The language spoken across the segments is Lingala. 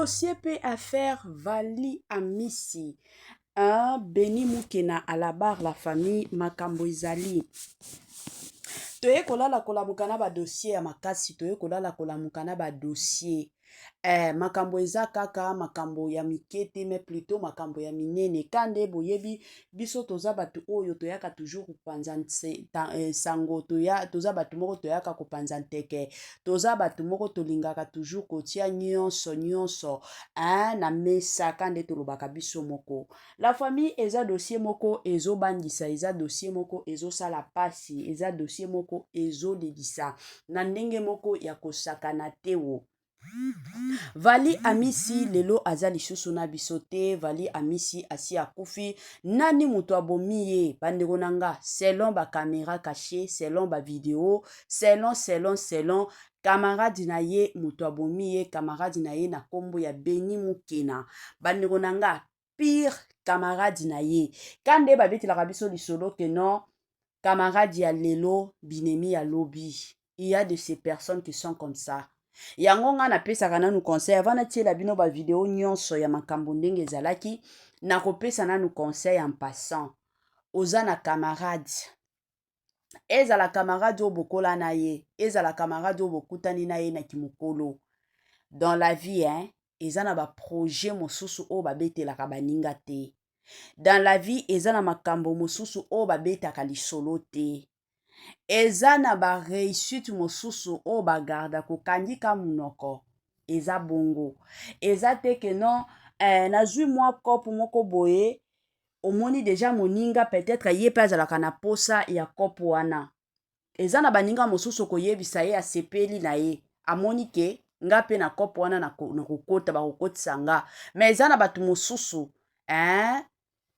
Dossier P affaire Vali Amisi. Un Beni Mukena à la barre la famille Makambo Izali. Toye kolala kolamukana ba dossier ya makasi, toye kolala kolamukana ba dossier. Makambo eza kaka makambo ya mikete mais plutôt makambo ya minene. Kande boyebi biso toza batu oyo toyaka toujours kopanza sango toza batu moko toyaka kopanza nteke. Toza batu moko tolingaka toujours kotia nyonso na mesa kande tolobaka biso moko. La famille eza dossier moko ezo bandisa, eza dossier moko ezo sala pasi, eza dossier moko ezo ledisa. Na ndenge moko ya kosakana tewo. Vali Amisi lelo aza lisusu na bisote. Vali Amisi asi akufi. Nani mutu abomiye bandeko nanga selon ba caméra cachée, selon ba vidéo, selon camarade na ye mutu abomiye, camarade na ye na kombo ya Beni Mukena. Bandeko nanga pire camarade na ye. Kande babeti la rabiso lisolo que non camarade ya lelo binemi ya lobby. Il y a de ces personnes qui sont comme ça. Yango nga na pesa kana nu conseil avant na tiela bino ba vidéo nyonso ya makambo ndenge ezalaki na kopesa na nu conseil en passant. Oza na camarade. Eza la camarade o bokola na ye, eza la camarade o bokutani na ye na kimokolo. Dans la vie eza na ba projet mosusu o babetela baninga te. Dans la vie eza na makambo mosusu o babetaka lisolo te. Eza na ba réussite mosusu o bagarda kokandika munoko. Eza bongo. Eza te que non, nazui mwa kopo moko boye, omoni déjà moninga peut-être ye pe azalaka na posa ya kopo wana. Eza na baninga mosusu koyebisa ye asepeli na ye. Amoni ke nga pe na kopo wana na kokota ba kokotisa nga. Mais eza na batu mosusu,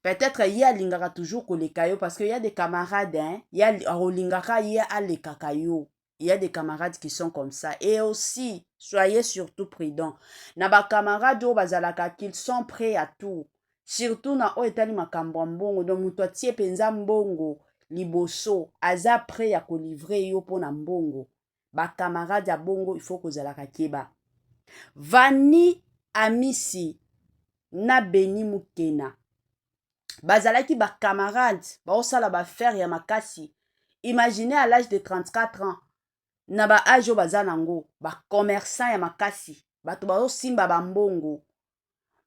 peut-être y a lingaka toujours koleka yo parce que y a des camarades y a lingaka y a lekaka yo. Il y a des camarades qui sont comme ça. Et aussi, soyez surtout prudents. Na ba camarades o bazalaka qu'ils sont prêts à tout. Surtout na o etali makambo mbongo donc mutu atie penza mbongo liboso aza prêt ya ko livrer yo pona mbongo. Ba camarades ya bongo il faut kozalaka keba. Vali Amisi na Beni Mukena. Bazalaki ba camarades, ba osala ba faire ya makasi. Imaginez à l'âge de 34 ans, na ba âge bazanango, ba commerçant ya makasi, bato ba osimba ba mbongo,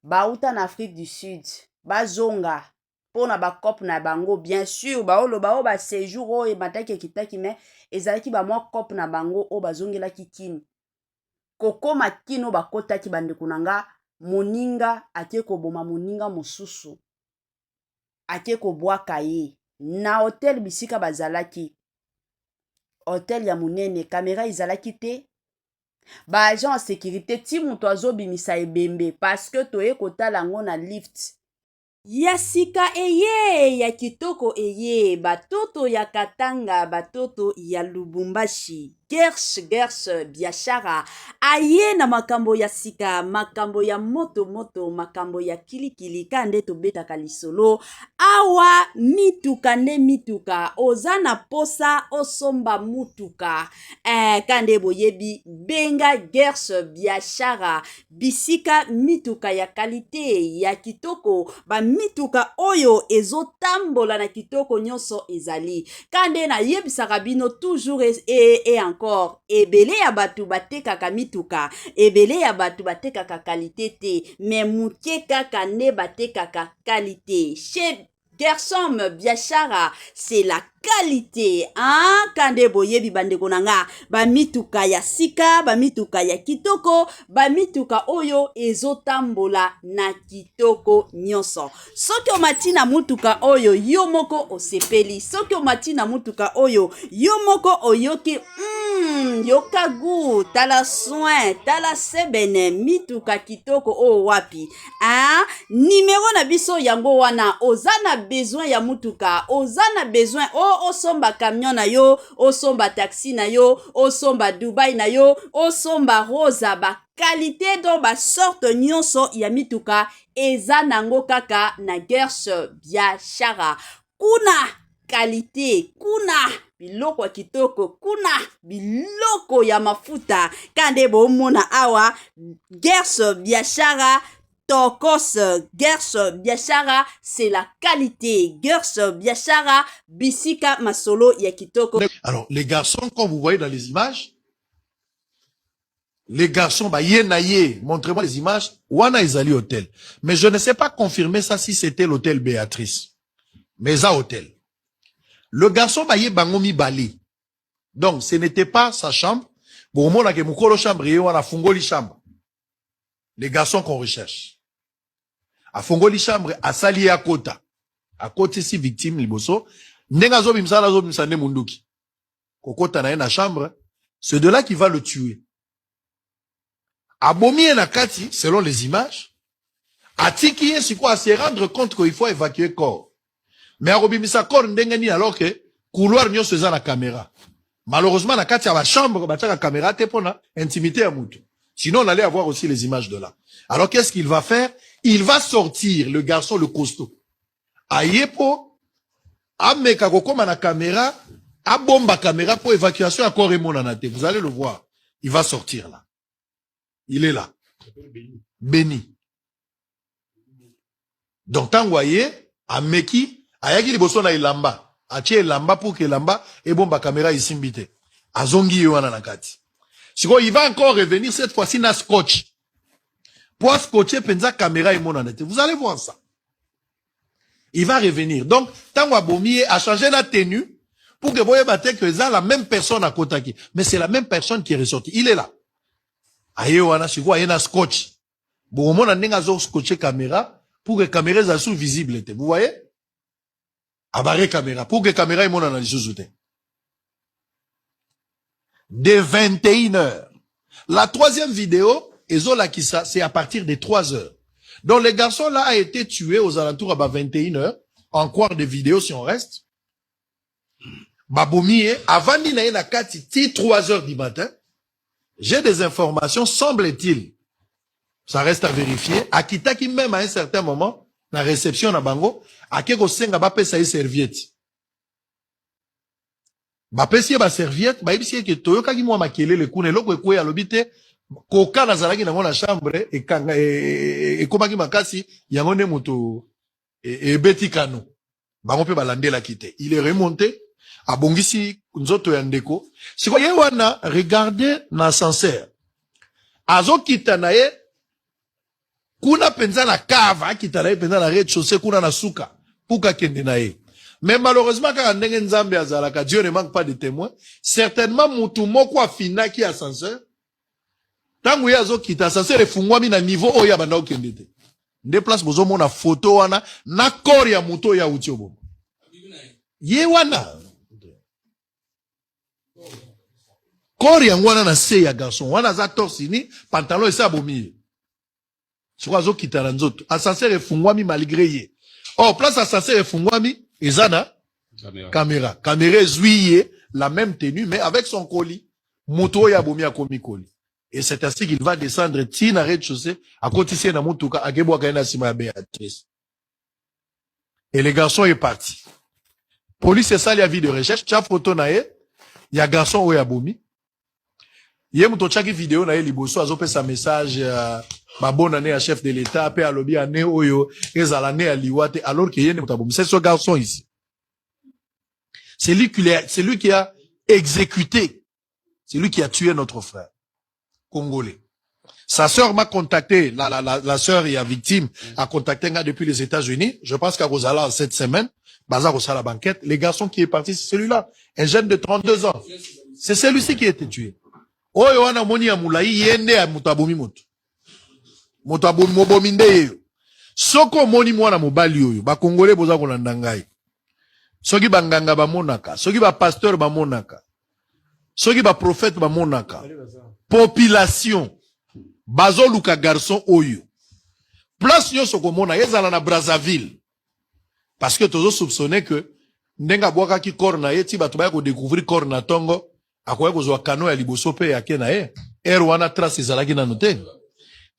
ba uta na Afrique du Sud, ba zonga, pona ba cop na bango, bien sûr, ba oloba o ba séjour o e mataki kitaki mais ezalaki ba mwa cop na bango o bazongela kikini. Koko makino ba kotaki bandeko nanga, moninga atie ko boma moninga mosusu. Ake ko bwaka ye na hotel bisika bazalaki hotel ya munene caméra izalaki te ba agent en sécurité ti mutu azobimisa ebembe parce que toye kotala ngo na lift ya sika eye ya kitoko eye batoto ya Katanga batoto ya Lubumbashi Gersh biashara aye na makambo ya sika makambo ya moto makambo ya kilikili kande tobetaka lisolo awa mituka nde mituka oza na posa osomba mutuka kande boyebi benga Gersh biashara bisika mituka ya kalite ya kitoko ba mituka oyo ezotambola na kitoko nyonso ezali kande na yebisaka bino toujours et encore ebele ya batu batekaka mituka ebele ya batu batekaka kalite te mais muke kaka ne batekaka kalite chez Gershom biashara c'est la qualité kande boyebi bandeko nanga ba mituka ya sika ba mituka ya kitoko ba mituka oyo ezotambola na kitoko nyonso soki omati na mutuka oyo yo moko osepeli soki omati na mutuka oyo yo moko oyoki yoka gu tala soin tala sebene mituka kitoko o wapi numéro na biso yango wana oza na besoin ya mutuka oza na besoin osomba camion na yo osomba taxi na yo osomba Dubai na yo osomba rosa ba qualité do ba sorte nyonso ya mituka eza nango kaka na Gersh biashara kuna qualité. Kuna biloko ya kitoko, kuna biloko ya mafuta. Kande bomona awa Gerso biashara Tokos Gerso biashara, c'est la qualité. Gerso biashara bisika masolo ya kitoko. Alors, les garçons, comme vous voyez dans les images, les garçons, bah, montrez-moi les images, Wana Ezali Hôtel. Mais je ne sais pas confirmer ça si c'était l'hôtel Béatrice. Mais ça, hôtel. Le garçon, bah, bangomi bali. Donc, ce n'était pas sa chambre. Bon, on a que mukolo chambre, on a fungoli chambre. Les garçons qu'on recherche. A fungoli chambre, a sali à kota. À côté, si victime, liboso. Nenga zo bimsa ne munduki. Kokota na chambre. C'est de là qu'il va le tuer. Abomi nakati, selon les images. Atiki c'est quoi, à se rendre compte qu'il faut évacuer le corps. Mais Arobimisa corps ndengeni alors que couloir nyo se la caméra. Malheureusement, nakati à la chambre, la caméra te pona intimité à moutou. Sinon, on allait avoir aussi les images de là. Alors, qu'est-ce qu'il va faire? Il va sortir, le garçon, le costaud. Ayepo, ameka kokoma na caméra, abomba caméra pour évacuation à corps et monanate. Vous allez le voir. Il va sortir là. Il est là. Béni. Donc, tant voyez, ameki, ayaki liboso na ilamba. Atie ilamba pour que ilamba, et bomba caméra isimbite. Azongi yoana nakati. Il va encore revenir cette fois-ci na scotch. Pour scotcher penza caméra et monanate. Vous allez voir ça. Il va revenir. Donc, Tango Abomié a changé la tenue pour que vous voyez que c'est la même personne à Kotaki. Mais c'est la même personne qui est ressortie. Il est là. Aye wana siko aye na scotch. Bon, on a nenga zo scotcher caméra pour que caméra soit sous visible. Vous voyez? Abaré caméra pour que caméra et mon analyse de 21h. La troisième vidéo, Ezola Kissa, c'est à partir de 3h. Donc, le garçon là a été tué aux alentours à 21h, en quart de vidéo si on reste. Babomie, avant d'y na kati, 3h du matin, j'ai des informations, semble-t-il, ça reste à vérifier, Akita qui même à un certain moment, la réception na bango, akeko senga bape sa serviette. Bapesi ba serviette, ba ibisi ke toyoka ki mwa makele le kune loko ekwe ya lobite, koka na zalaki na mona chambre e kanga e komaki makasi yango ne moto e beti kano. Bango pe balandela kite. Il est remonté a bongisi nzoto ya ndeko. Siko ye wana regardez na ascenseur. Azo kita na ye kuna penza na kava kita na ye penza na rez-de-chaussée kuna na suka puka kende na ye. Mais malheureusement, quand on Nzambe azalaka, Dieu ne manque pas de témoins. Certainement, mutu moko afina ki ascenseur. Tangu ya zo kita ascenseur efungwami na niveau oya banda okendete. Nde place bozo mona photo wana na corps ya muto ya utiobo. Ye wana. Corps ya wana na se ya garçon. Wana za torsini, pantalon esa abomi. Siko zo kita na nzoto. Ascenseur efungwami malgré ye. Oh, place ascenseur efungwami. Ezana caméra. Caméra zouiye la même tenue, mais avec son colis. Moto ya bomi a komi colis. Et c'est ainsi qu'il va descendre tina rez-de-chaussée à côté na mutuka a gebo kaina sima Béatrice. Et le garçon est parti. Police est sali à vie de recherche. Tcha photo na ye. Ya garçon ou ya bomi. Yé muto tchaki vidéo na ye liboso azope sa message ma bonne année à chef de l'État, pe à lobby année oyo, ezala année à liwate, alors qu'il y a une c'est ce garçon ici. C'est lui qui a exécuté, c'est lui qui a tué notre frère congolais. Sa sœur m'a contacté, la sœur et la victime a contacté un gars depuis les États-Unis. Je pense qu'à Rosala, cette semaine, Bazar Rosala banquette, les garçons qui est parti, c'est celui-là. Un jeune de 32 ans. C'est celui-ci qui a été tué. Oyo wana moni ya mulai yende ya mutabomi moto. Moto abomi mobominde yeyo. Soko moni mwana mobali oyo, ba Congolais boza kolanda ngai. Soki ba nganga ba monaka, soki ba pasteur ba monaka. Soki ba prophète ba monaka. Population bazo luka garçon oyo. Place nyo soko mona yezala na Brazzaville. Parce que tozo soupçonné que ndenga boaka ki corps na ye ti bato ba ko découvrir corps na tongo akoya ko zo kano ya liboso pe ya ke na ye. Wana trace ezalaki na note.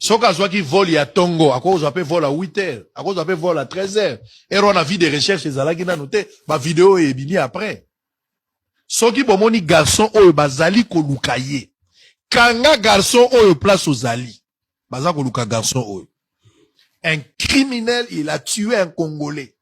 Soka azwaki vol ya tongo, à cause appelle vol à 8h, à cause appelle vol à 13h. Et on a vu des recherches ezalaki na noté, ba vidéo est bini après. Soki bomoni garçon oyo bazali koluka ye. Kanga garçon oyo place ozali. Baza koluka garçon oyo. Un criminel, il a tué un Congolais.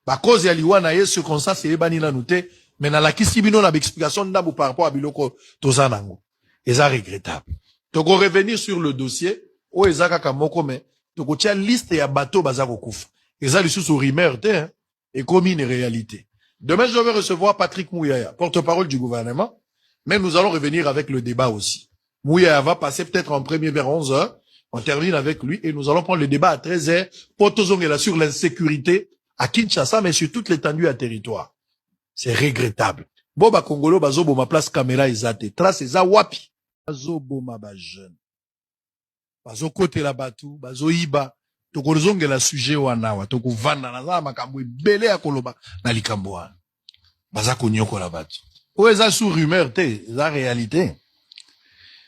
Ba cause ya liwa na ye circonstance ebani na noté, mais na la kisibino na explication ndabu par rapport à biloko tozanango. Et ça regrettable. Donc, on revenir sur le dossier, où ezaka kamoko me, donc tia liste ya bateau bazako kouf. Et ça, les sous rumeur, et comme une réalité. Demain, je vais recevoir Patrick Mouyaya, porte-parole du gouvernement, mais nous allons revenir avec le débat aussi. Mouyaya va passer peut-être en premier vers 11h, on termine avec lui, et nous allons prendre le débat à 13h, pour là sur l'insécurité à Kinshasa, mais sur toute l'étendue à territoire. C'est regrettable. Boba Congolo, bazobo ma place caméra izate, trace eza wapi. Bazo boma ba jeune. Bazo kote la batu, bazo iba. Toko zonge la sujet wanawa. Toko vanda na za makambo ebele ya koloba na likambo wana. Baza konyoko la batu. O eza sous rumeur te, eza réalité.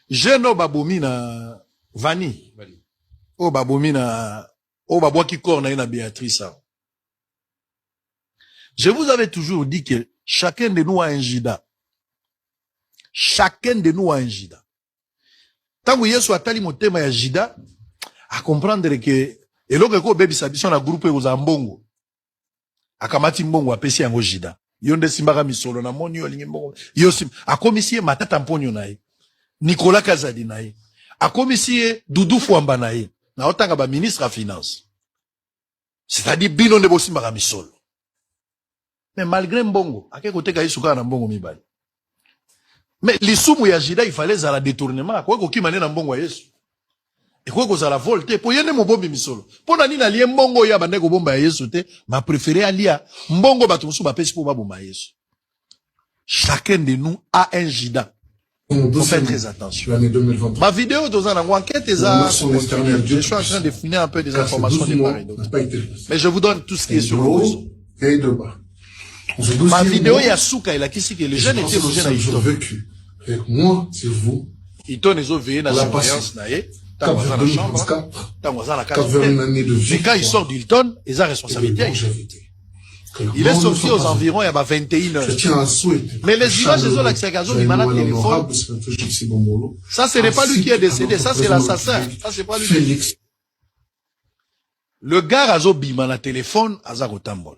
Jeune babomi na Vani. O babomi na o babwaki corps na ina Béatrice. Je vous avais toujours dit que chacun de nous a un jida. Chacun de nous a un jida. Tango yesu atali motema ya jida, a comprendre que, eloko ko bebi sabiso na groupe oza mbongo. Akamati mbongo apesi yango jida. Yonde simbaka misolo na moni yo lingi mbongo. Yosim, akomisie matata mponyo na ye. Nicolas Kazadi na ye. Akomisie Doudou Fouamba na ye. Na otanga ba ministre à finance. C'est-à-dire bino ne bosimbaka misolo. Mais malgré mbongo, ake koteka yesu kaka na mbongo mibali. Mais l'isumu ya jida, il fallait la détournement. Quoi qu'on kimane na mbongo yesu. Et quoi qu'on la volte. Pour yene mo bombi misolo. Pour nani na liye mbongo ya bande ko bomba yesu te. Ma préféré alia. Mbongo batumusu ba pesi pour ba bomba yesu. Chacun de nous a un jida. Faut faire très attention. Ma vidéo dans un enquête je suis en train de finir un peu des informations de part et d'autre. Mais je vous donne tout ce qui est sur le réseau. Ma vidéo ya souka il a kisi que les jeunes étaient logés dans Hilton. Avec moi, c'est vous. Hilton ils ont veillé dans la surveillance na ye. Tant dans la chambre. Tant dans la case. Et quand il sort d'Hilton, ils ont responsabilité. Il est sorti aux environs il y a 21 heures. Je tiens à souhaiter. Mais les images ils ont l'accès à gazon du malade téléphone. Ça ce n'est pas lui qui est décédé, ça c'est l'assassin. Ça c'est pas lui. Félix. Le gars azo bima na téléphone azako tambol.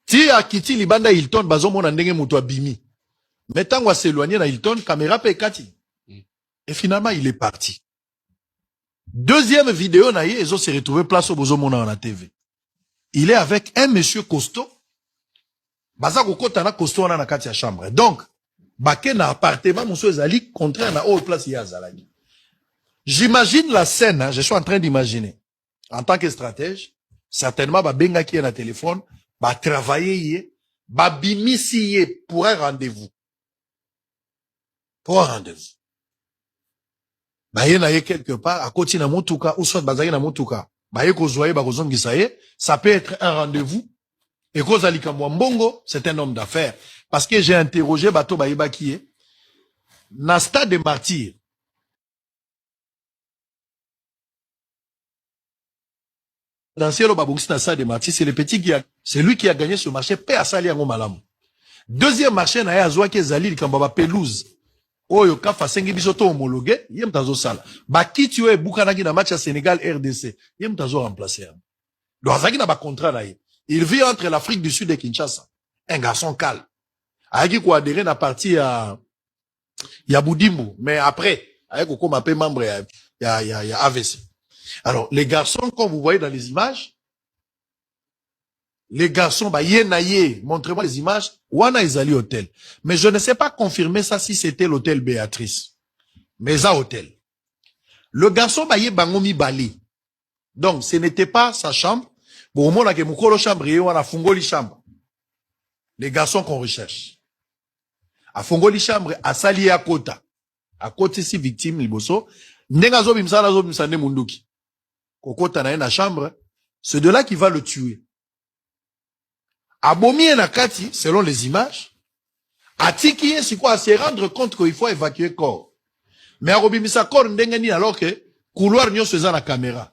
Ti akiti libanda Hilton bazo mona ndenge muto abimi. Mais tango a s'éloigner na Hilton, caméra pe kati. Et finalement il est parti. Deuxième vidéo na ye, ils ont se retrouvé place au bozo mona na TV. Il est avec un monsieur costaud. Baza kokota na costaud na kati ya chambre. Donc baké na appartement monsieur ezali contraire na haute place ya zalaki. J'imagine la scène, hein, je suis en train d'imaginer. En tant que stratège, certainement ba benga qui est na téléphone. Ba travailler, ba bimisi pour un rendez-vous. Pour un rendez-vous. Ba ye na ye quelque part, à côté na motuka, ou soit bazaki na motuka. Ba ye kozwaye, ba kozongisa ye, ça peut être un rendez-vous. Et kozalika mbongo, c'est un homme d'affaires. Parce que j'ai interrogé bato ba yeba qui est. Na stade de martyr. Dans Cielo Babongsi na stade de martyr, c'est le petit qui a, c'est lui qui a gagné ce marché, paix à sali yango malamu. Deuxième marché na ya azwa ki ezali likamba pelouse. Oyo kafa sengi biso to homologué, yem tazo sala. Ba kiti yo ebukanaki na match à Sénégal RDC, yem tazo remplacer. Do azaki na ba contrat na ye. Il vit entre l'Afrique du Sud et Kinshasa. Un garçon calme. Aaki ko adhérer na parti ya Boudimbo, mais après, aaki ko m'appelle membre ya AVC. Alors, les garçons, comme vous voyez dans les images, les garçons, bah, montrez-moi les images, wana ezali hôtel. Mais je ne sais pas confirmer ça si c'était l'hôtel Béatrice. Mais ça hôtel. Le garçon, bah, bangomi bali. Donc, ce n'était pas sa chambre. Bon, au moins, là, que moukolo chambre, wana fungoli chambre. Les garçons qu'on recherche. A fungoli chambre, a sali à kota. À côté, si victime, liboso. Ndenga zo bimsa ne munduki. Kokota na chambre, c'est de là qu'il va le tuer. Abomi et Nakati, selon les images, Atiki c'est quoi, à se rendre compte qu'il faut évacuer corps. mais akobimisa corps ndenge nini alors que couloir nyonso eza na caméra.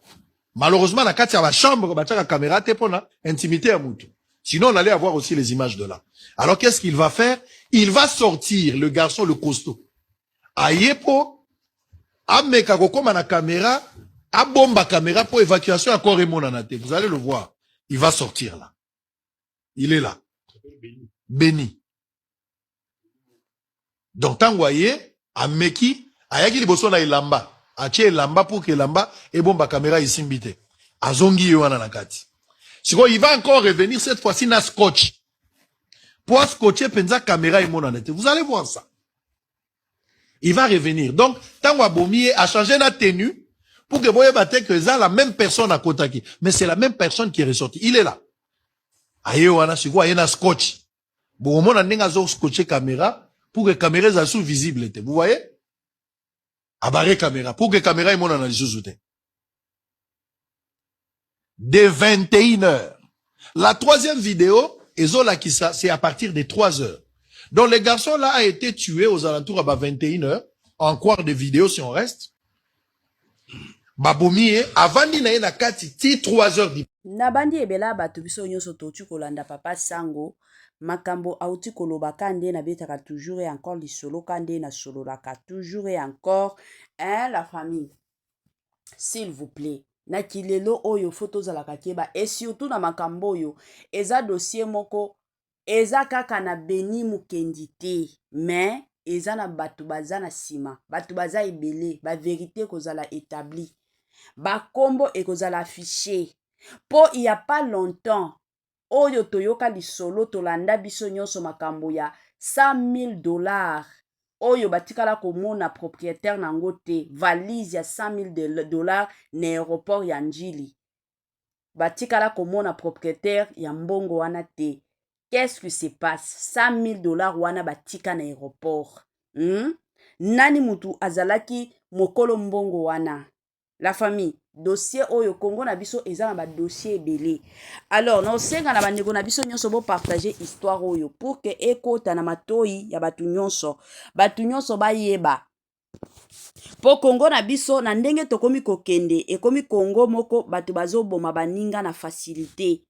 Malheureusement na kati ya ba chambre batiaka caméra te pona intimité ya mutu. Sinon on allait avoir aussi les images de là. Alors qu'est-ce qu'il va faire? Il va sortir le garçon le costaud. Ayepo ameka kokoma na caméra, abomba caméra pour évacuation à corps emonana te. Vous allez le voir. Il va sortir là. Il est là. Béni. Donc tant voyez ameki ayaki liboso na ilamba. Ache elamba pour que elamba et bomba caméra isimbite. Azongi yoana na kati. Siko il va encore revenir cette fois-ci na scotch. Pour scotcher penza caméra et monanete. Vous allez voir ça. Il va revenir. Donc tango abomier a changé la tenue pour que voyez batte que ça la même personne à Kotaki. Mais c'est la même personne qui est ressortie. Il est là. Aye wana siko aye na scotch. Bon mona nenga zo scotcher caméra pour que caméra za sous visible était. Vous voyez? Abarré caméra pour que caméra et mon analyse de 21h. La troisième vidéo, c'est à partir de 3h. Donc le garçon là a été tué aux alentours à 21h, en quart de vidéo si on reste. Babomie, avant d'y na kati, 3h du Nabandi ebela batu biso nyonso totu kolanda papa sango. Makambo auti koloba kande na betaka toujours et encore lisolo kande na solo laka toujours et encore. Hein, la famille. S'il vous plaît. Na kilelo oyo photo za la kakeba. Et surtout na makambo yo. Eza dossier moko. Eza kaka na Beni Mukendite. Mais, eza na batu baza na sima. Batu baza ebele. Ba vérité kozala établi. Ba kombo e kozala affiché. Po il y a pas longtemps. Oyo toyoka lisolo tolanda biso nyonso makambo ya $100,000. Oyo batikala komona propriétaire nango te. Valise ya $100,000 na aéroport ya Njili. Batikala komona propriétaire ya mbongo wana te. Qu'est-ce qui se passe? $100,000 wana batika na aéroport. Nani mutu azalaki mokolo mbongo wana? La famille, dossier oyo Congo na biso eza na ba dossier ebele. Alors, na osenga na bandeko na biso nyonso bo partager histoire oyo pour que ekota na matoi ya batu nyonso. Batu nyonso bayeba. Po Congo na biso na ndenge tokomi kokende ekomi Congo moko batu bazoboma baninga na facilité.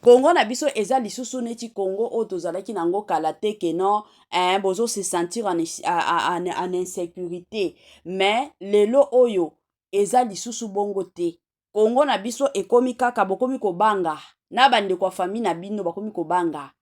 Congo na biso eza lisusu neti Congo o tozalaki nango kala te ke non bozo se sentir en insécurité. Mais lelo oyo eza lisusu bongo te. Congo na biso ekomi kaka bokomi kobanga. Na bande kwa famille na bino bakomi kobanga.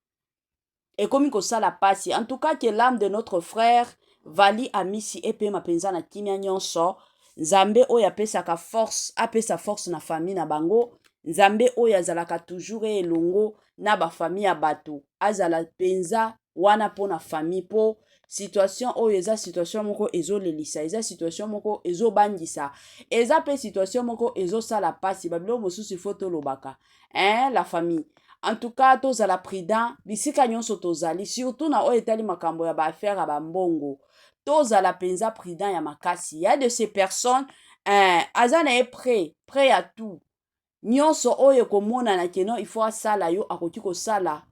Ekomi kosala pasi. En tout cas que l'âme de notre frère Vali Amisi epe mapenza na kimia nyonso. Nzambe oyo apesaka force, apesa force na famille na bango. Nzambe oyo azalaka toujours elongo na ba famille ya bato. Azala penza wana po na famille po situation oyo eza situation moko ezo lelisa, eza situation moko ezo bandisa, eza pe situation moko ezo sala pasi babilo mosusu photo lobaka. La famille. En tout cas, tozala prudent, bisika nyonso tozali, surtout na oyo etali makambo ya ba affaire ya bambongo. Tozala penza prudent ya makasi. Il y a de ces personnes, azana est prêt à tout. Nyonso oyo komona na keno il faut asala yo akoti ko sala